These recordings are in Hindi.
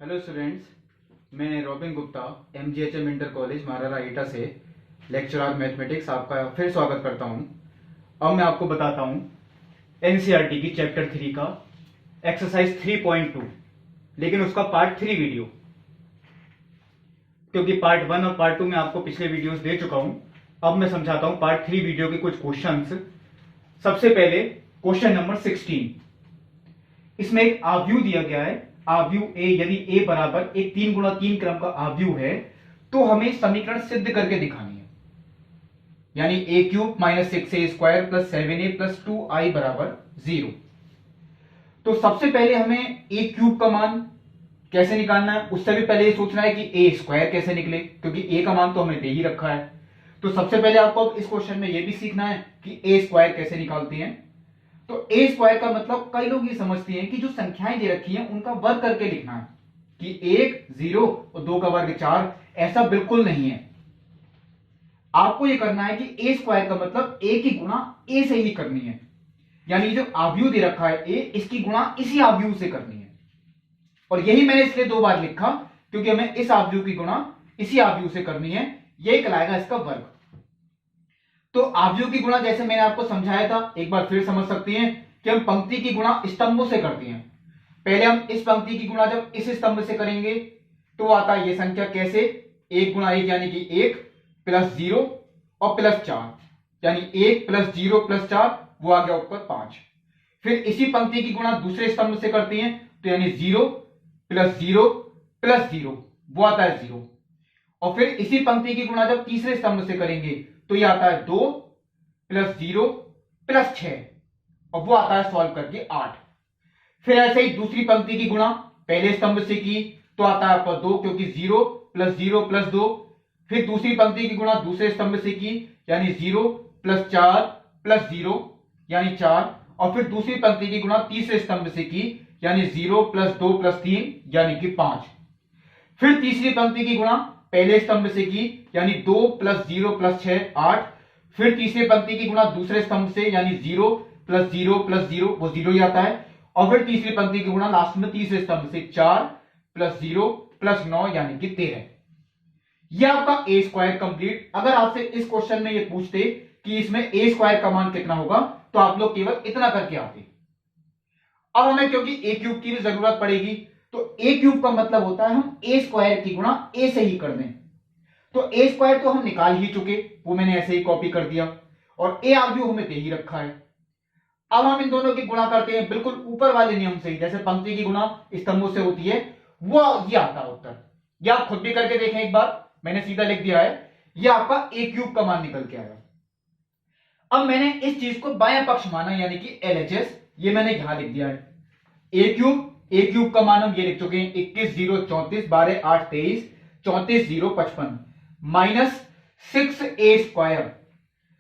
हेलो स्टूडेंट्स, मैं Robin Gupta MGHM inter college Marahra Etah से लेक्चरर मैथमेटिक्स आपका फिर स्वागत करता हूं। अब मैं आपको बताता हूं NCERT की चैप्टर 3 का एक्सरसाइज 3.2, लेकिन उसका पार्ट 3 वीडियो, क्योंकि पार्ट 1 और पार्ट 2 में आपको पिछले वीडियोस दे चुका हूं। अब मैं समझाता हूं पार्ट 3 वीडियो के कुछ क्वेश्चंस। सबसे पहले क्वेश्चन नंबर 16। इसमें एक आव्यूह दिया गया है, आव्यूह A। यदि A बराबर एक 3 गुणा 3 क्रम का आव्यूह है तो हमें समीकरण सिद्ध करके दिखानी है, यानी A³ - 6A² + 7A + 2I बराबर 0। तो सबसे पहले हमें A³ का मान कैसे निकालना है, उससे भी पहले ये सोचना है कि A² कैसे निकले, क्योंकि A का मान तो हमने दे ही रखा है। तो सबसे पहले आपको इस क्वेश्चन में यह भी सीखना है कि A² कैसे निकालते हैं। तो A² का मतलब कई लोग ये समझते हैं कि जो संख्याएं दे रखी हैं उनका वर्ग करके लिखना है, कि 1 0 और 2 का वर्ग 4। ऐसा बिल्कुल नहीं है। आपको ये करना है कि A² का मतलब A की गुणा A से ही करनी है, यानी जो आव्यूह दे रखा है A, इसकी गुणा इसी आव्यूह से करनी है। और यही मैंने इसलिए 2 बार लिखा, क्योंकि हमें इस आव्यूह की गुणा इसी आव्यूह से करनी है। यही कहलाएगा इसका वर्ग। तो आव्यूह की गुणा जैसे मैंने आपको समझाया था, एक बार फिर समझ सकते हैं कि हम पंक्ति की गुणा स्तंभों से करते हैं। पहले हम इस पंक्ति की गुणा जब इस स्तंभ से करेंगे तो आता है ये संख्या कैसे, 1 गुणा 1 यानी कि 1 + 0 और +4, यानी 1 + 0 + 4, वो आ गया ऊपर 5। फिर इसी पंक्ति की गुणा दूसरे स्तंभ से करते हैं, तो यानी 0 + 0 + 0, वो आता है 0। और फिर इसी पंक्ति की गुणा जब तीसरे स्तंभ से करेंगे तो यह आता है 2 + 0 + 6, और वो आता है सॉल्व करके 8। फिर ऐसे ही दूसरी पंक्ति की गुणा पहले स्तंभ से की तो आता है आपका 2, क्योंकि 0 + 0 + 2। फिर दूसरी पंक्ति की गुणा दूसरे स्तंभ से की, यानी 0 + 4 + 0, यानी 4। और फिर दूसरी पंक्ति की गुणा तीसरे स्तंभ से की, यानी 0 + 2 + 3, यानी कि 5। फिर तीसरी पंक्ति की गुणा पहले स्तंभ से की, यानी 2 + 0 + 6 8। फिर तीसरी पंक्ति की गुणा दूसरे स्तंभ से, यानी 0 + 0 + 0, वो 0 ही आता है। और फिर तीसरी पंक्ति की गुणा लास्ट में तीसरे स्तंभ से 4 + 0 + 9, यानी कि 13। यह आपका A² कंप्लीट। अगर आपसे इस क्वेश्चन में ये पूछते कि इसमें A² का मान कितना होगा, तो आप लोग केवल इतना करके आते। अब हमें क्योंकि A³ की भी जरूरत पड़ेगी, तो A³ का मतलब होता है हम A² की गुणा A से ही कर दें। तो A² तो हम निकाल ही चुके, वो मैंने ऐसे ही कॉपी कर दिया, और A आव्यूह हमें दे ही रखा है। अब हम इन दोनों की गुणा करते हैं बिल्कुल ऊपर वाले नियम से ही, जैसे पंक्ति की गुणा स्तंभों से होती है, वो ये आता है उत्तर। ये आप खुद भी करके देखें एक बार, मैंने सीधा लिख दिया है, ये आपका A³ का मान निकल के आया। अब मैंने इस चीज को बायां पक्ष माना, यानी कि LHS, ये मैंने यहां लिख दिया है। A³ का मान हम ये लिख चुके हैं, 21 0 34 12 8 23 34 0 55 -6A²।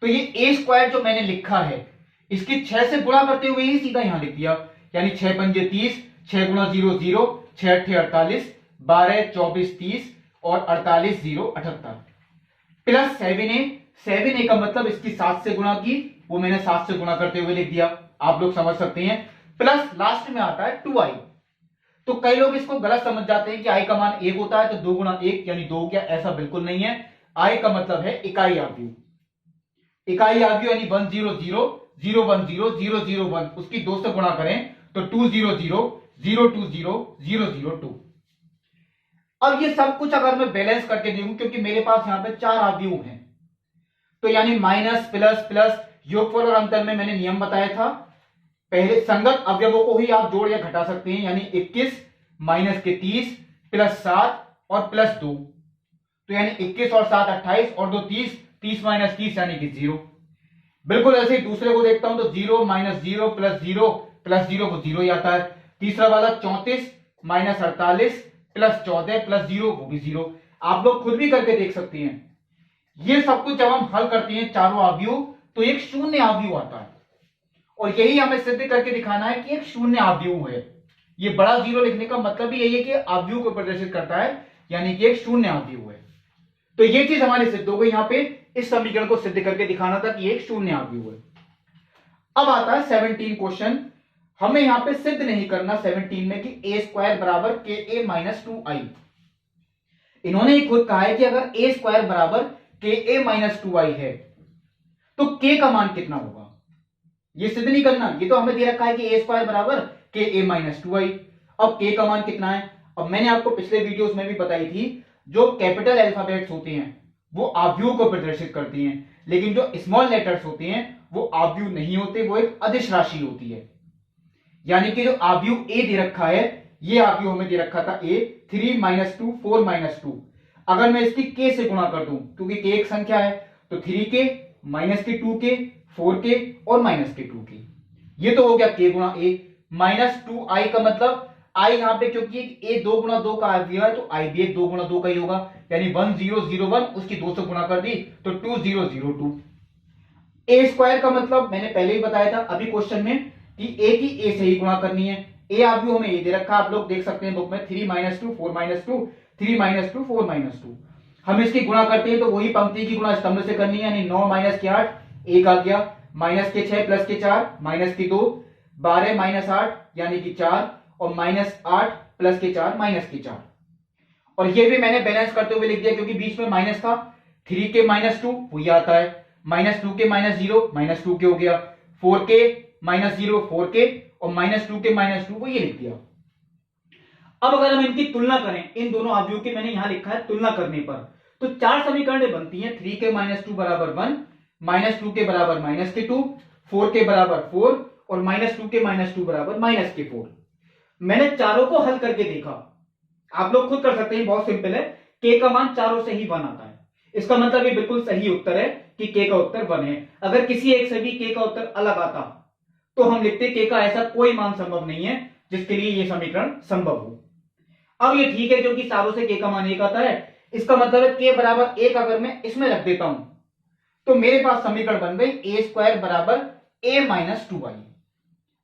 तो ये A² जो मैंने लिखा है, इसकी 6 से गुणा करते हुए ही सीधा यहां लिख दिया, यानी 6 पंजे 30, 6 गुणा 0 0, 6 अट्ठे 48, 12 24 30 और 48 0 78 प्लस 7A का मतलब इसकी 7 से गुणा की, वो मैंने 7 से गुणा करते हुए लिख दिया, आप लोग समझ सकते हैं। प्लस लास्ट में आता है 2I। तो कई लोग इसको गलत समझ जाते हैं कि I का मान 1 होता है, तो 2 गुणा 1 यानी 2 हो गया। ऐसा बिल्कुल नहीं है। I का मतलब है इकाई आव्यूह। इकाई आव्यूह यानी 1 0 0 0 1 0 0 0 1, उसकी 2 से गुणा करें तो 2 0 0 0 2 0 0 0 2। अब ये सब कुछ अगर मैं बैलेंस करके देखूं, क्योंकि मेरे पास यहां पे 4 आव्यूह हैं, तो यानी माइनस प्लस प्लस, योगफल और अंतर में मैंने नियम बताया था, पहले संगत अवयवों को ही आप जोड़ या घटा सकते हैं, यानी 21 माइनस के 30 प्लस 7 और प्लस 2, तो यानी 21 और 7 28 और 2 30, 30 माइनस 30 यानी कि 0। बिल्कुल ऐसे ही दूसरे को देखता हूं तो 0 माइनस 0 प्लस 0 प्लस 0 को 0 ही आता है। तीसरा वाला 34 माइनस 48 प्लस 14 प्लस 0, वो भी 0। आप लोग खुद भी करके देख सकते हैं। ये सब कुछ जब हम हल करते हैं चारों आव्यूह, तो एक शून्य आव्यूह आता है, और यही हमें सिद्ध करके दिखाना है कि एक शून्य आव्यूह है। ये बड़ा 0 लिखने का मतलब ही यही है कि आव्यूह को प्रदर्शित करता है, यानी कि एक शून्य आव्यूह है। तो ये चीज हमारी सिद्ध हो गई। यहां पे इस समीकरण को सिद्ध करके दिखाना था कि एक शून्य आव्यूह है। अब आता है 17 क्वेश्चन। हमें यहां पे सिद्ध नहीं करना 17 में कि ए स्क्वायर बराबर के ए माइनस 2i। इन्होंने ही खुद कहा है कि अगर ए स्क्वायर बराबर के ए माइनस 2i है तो के का मान कितना होगा, ये सिद्ध नहीं करना। ये तो हमें दे रखा है कि ए स्क्वायर बराबर के ए माइनस 2i। अब के का मान कितना है, अब मैंने आपको पिछले वीडियोस में भी बताई थी, जो कैपिटल अल्फाबेट्स होते हैं वो आव्यूह को प्रदर्शित करती हैं, लेकिन जो स्मॉल लेटर्स होते हैं वो आव्यूह नहीं होते, वो एक अदिश राशि होती है। यानी कि जो आव्यूह ए दे रखा है, ये आव्यूह हमें दे रखा था ए 3 - 2 4 - 2। अगर मैं इसकी के से गुणा कर दूं, क्योंकि के एक संख्या है, तो 3 के माइनस के 2 के 4 के और माइनस के 2 के, ये तो हो गया के गुणा ए। माइनस 2i का मतलब आई यहां पे क्योंकि ए 2 गुणा 2 का आव्यूह है, तो आई भी 2 गुणा 2 का ही होगा, यानी 1001 उसकी 2 से गुणा कर दी तो 2002। ए स्क्वायर का मतलब मैंने पहले ही बताया था अभी क्वेश्चन में कि ए की ए से ही गुणा करनी है। ए आव्यूह हमें ये दे रखा, आप लोग देख सकते हैं बुक में 3 - 2 4 - 2 3 - 2 4 - 2। हम इसकी गुणा करते हैं तो वही पंक्ति की गुणा स्तंभ से करनी है, यानी 9 - के 8 1 आ गया, माइनस के 6 प्लस के 4 माइनस के 2 12 - 8 यानी कि 4 और -8 प्लस के 4 माइनस के 4। और ये भी मैंने बैलेंस करते हुए लिख दिया क्योंकि बीच में माइनस था। 3 के -2 वो ये आता है, -2 के -0 -2 के हो गया, 4 के -0 4 के और -2 के -2 वो ये लिख दिया। अब अगर हम इनकी तुलना करें, इन दोनों आव्यूह की मैंने यहां लिखा है तुलना करने पर, तो 4 समीकरण बनती हैं। 3 के -2 बराबर 1, -2 के बराबर -2, 4 के बराबर 4 और -2 के -2 बराबर -4। मैंने चारों को हल करके देखा, आप लोग खुद कर सकते हैं, बहुत सिंपल है। के का मान चारों से ही 1 आता है, इसका मतलब ये बिल्कुल सही उत्तर है कि के का उत्तर 1 है। अगर किसी एक से भी के का उत्तर अलग आता तो हम लिखते के का ऐसा कोई मान संभव नहीं है जिसके लिए ये समीकरण संभव हो। अब ये ठीक है क्योंकि चारों से के का मान 1 आता है, इसका मतलब है के बराबर 1 अगर मैं इसमें रख देता हूं तो मेरे पास समीकरण बन गई ए स्क्वायर बराबर ए माइनस 2i।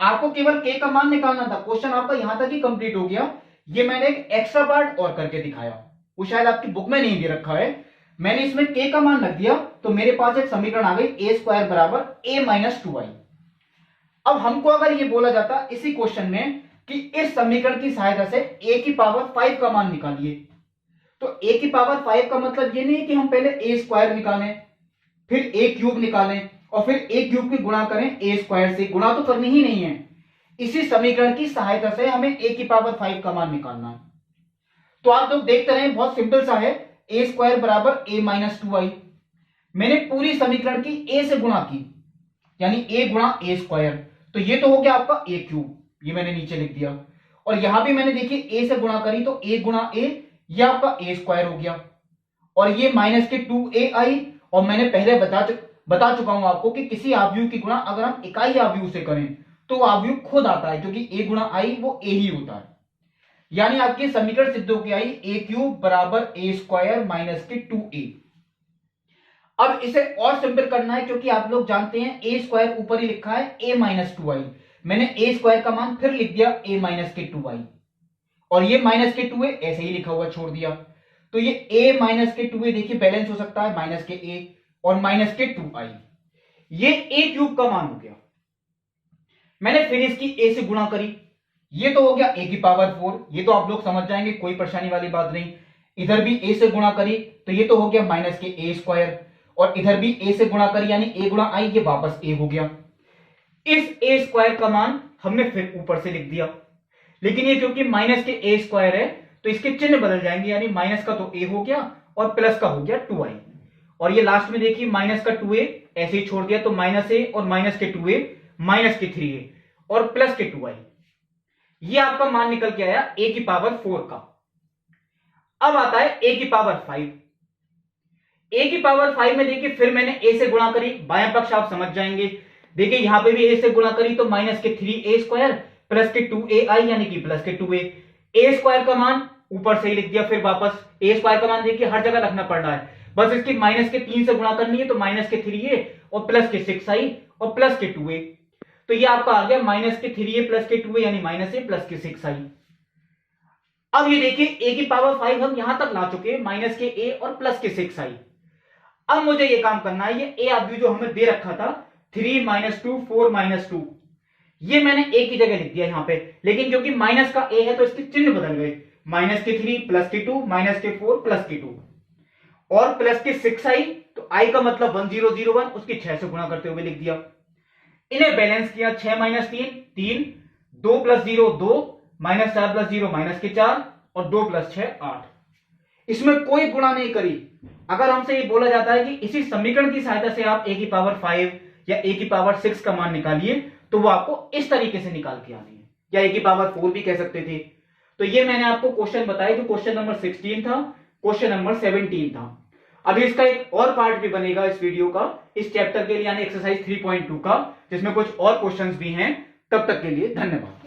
आपको केवल के का मान निकालना था, क्वेश्चन आपका यहां तक ही कंप्लीट हो गया। ये मैंने एक एक्स्ट्रा पार्ट और करके दिखाया, वो शायद आपकी बुक में नहीं दे रखा है। मैंने इसमें के का मान रख दिया तो मेरे पास एक समीकरण आ गई ए स्क्वायर बराबर ए माइनस 2i। अब हमको अगर ये बोला जाता इसी क्वेश्चन में कि इस समीकरण की सहायता से a की पावर 5 का मान निकालिए, तो a की पावर 5 का मतलब ये नहीं कि हम पहले a स्क्वायर निकालें फिर a क्यूब निकालें और फिर a क्यूब की गुणा करें a स्क्वायर से, गुणा तो करनी ही नहीं है। इसी समीकरण की सहायता से हमें a की पावर 5 का मान निकालना है। तो आप लोग देखते रहे, बहुत सिंपल सा है, a स्क्वायर बराबर a माइनस 2i। मैंने पूरी समीकरण की a से गुणा की, यानी a गुणा a स्क्वायर, तो ये तो हो गया आपका a क्यूब, ये मैंने नीचे लिख दिया। और यहां भी मैंने देखिए a से गुणा करी तो a गुणा a, ये आपका a स्क्वायर हो गया। और ये माइनस के 2ai, और मैंने पहले बता चुका हूं आपको कि किसी आव्यूह की गुणा अगर हम इकाई आव्यूह से करें तो आव्यूह खुद आता है, क्योंकि a गुणा i वो a ही होता है। यानी आपके समीकरण सिद्ध होकर आई a क्यूब बराबर a स्क्वायर माइनस के 2a। अब इसे और सिंपल करना है क्योंकि आप लोग जानते हैं a स्क्वायर ऊपर ही लिखा है a माइनस 2i, मैंने a स्क्वायर का मान फिर लिख दिया a माइनस के 2i, और ये माइनस के 2a ऐसे ही लिखा हुआ छोड़ दिया। तो ये a माइनस के 2a देखिए बैलेंस हो सकता है, माइनस के a और माइनस के 2i, ये a क्यूब का मान हो गया। मैंने फिर इसकी a से गुणा करी, ये तो हो गया a की पावर 4, ये तो आप लोग समझ जाएंगे, कोई परेशानी वाली बात नहीं। इधर भी a से गुणा करी तो ये तो हो गया माइनस के a स्क्वायर, और इधर भी a से गुणा करी यानी a गुणा i, ये वापस a हो गया। इस a स्क्वायर का मान हमने फिर ऊपर से लिख दिया, लेकिन ये क्योंकि माइनस के a स्क्वायर है तो इसके चिन्ह बदल जाएंगे, यानी माइनस का तो a हो गया और प्लस का हो गया 2i। और ये लास्ट में देखिए माइनस का 2a ऐसे ही छोड़ दिया, तो माइनस a और माइनस के 2a माइनस के 3a और प्लस के 2i, ये आपका मान निकल के आया a की पावर 4 का। अब आता है a की पावर 5। a की पावर 5 में देखिए फिर मैंने a से गुणा करी, बायां पक्ष आप समझ जाएंगे, देखिए यहां पे भी a से गुणा करी तो माइनस के 3a स्क्वायर प्लस के 2ai यानी कि प्लस के 2a। a स्क्वायर का मान ऊपर से ही लिख दिया, फिर वापस a स्क्वायर का मान देखिए हर जगह रखना पड़ रहा है, बस इसकी माइनस के 3 से गुणा करनी है, तो माइनस के 3a और प्लस के 6i और प्लस के 2a, तो ये आपका आ गया माइनस के 3a प्लस के 2a यानी माइनस a प्लस के 6i। अब ये देखिए a की पावर 5 हम यहां तक ला चुके हैं, माइनस के a और प्लस के 6i। अब मुझे ये काम करना है, ये a आव्यूह जो हमें दे रखा था 3 - 2 4 - 2, ये मैंने ए की जगह लिख दिया यहां पे, लेकिन क्योंकि माइनस का ए है तो इसके चिन्ह बदल गए, माइनस के 3 प्लस के 2 माइनस के 4 प्लस के 2 और प्लस के 6 आई, तो आई का मतलब 1001, उसकी 6 से गुणा करते हुए लिख दिया। इन्हें बैलेंस किया, 6 minus 3 3, 2 plus 0 2, minus 4 plus 0 minus के 4 और 2 प्लस 6 8। इसमें कोई गुणा नहीं करी। अगर हमसे ये बोला जाता है कि इसी समीकरण की सहायता से आप a की पावर 5 या a की पावर 6 का मान निकालिए, तो वो आपको इस तरीके से निकाल के आनी है, या a की पावर 4 भी कह सकते थे। तो ये मैंने आपको क्वेश्चन बताया, जो क्वेश्चन नंबर 16 था, क्वेश्चन नंबर 17 था। अभी इसका एक और पार्ट भी बनेगा इस वीडियो का, इस चैप्टर के लिए, यानी एक्सरसाइज 3.2 का, जिसमें कुछ और क्वेश्चंस भी हैं। तब तक के लिए धन्यवाद।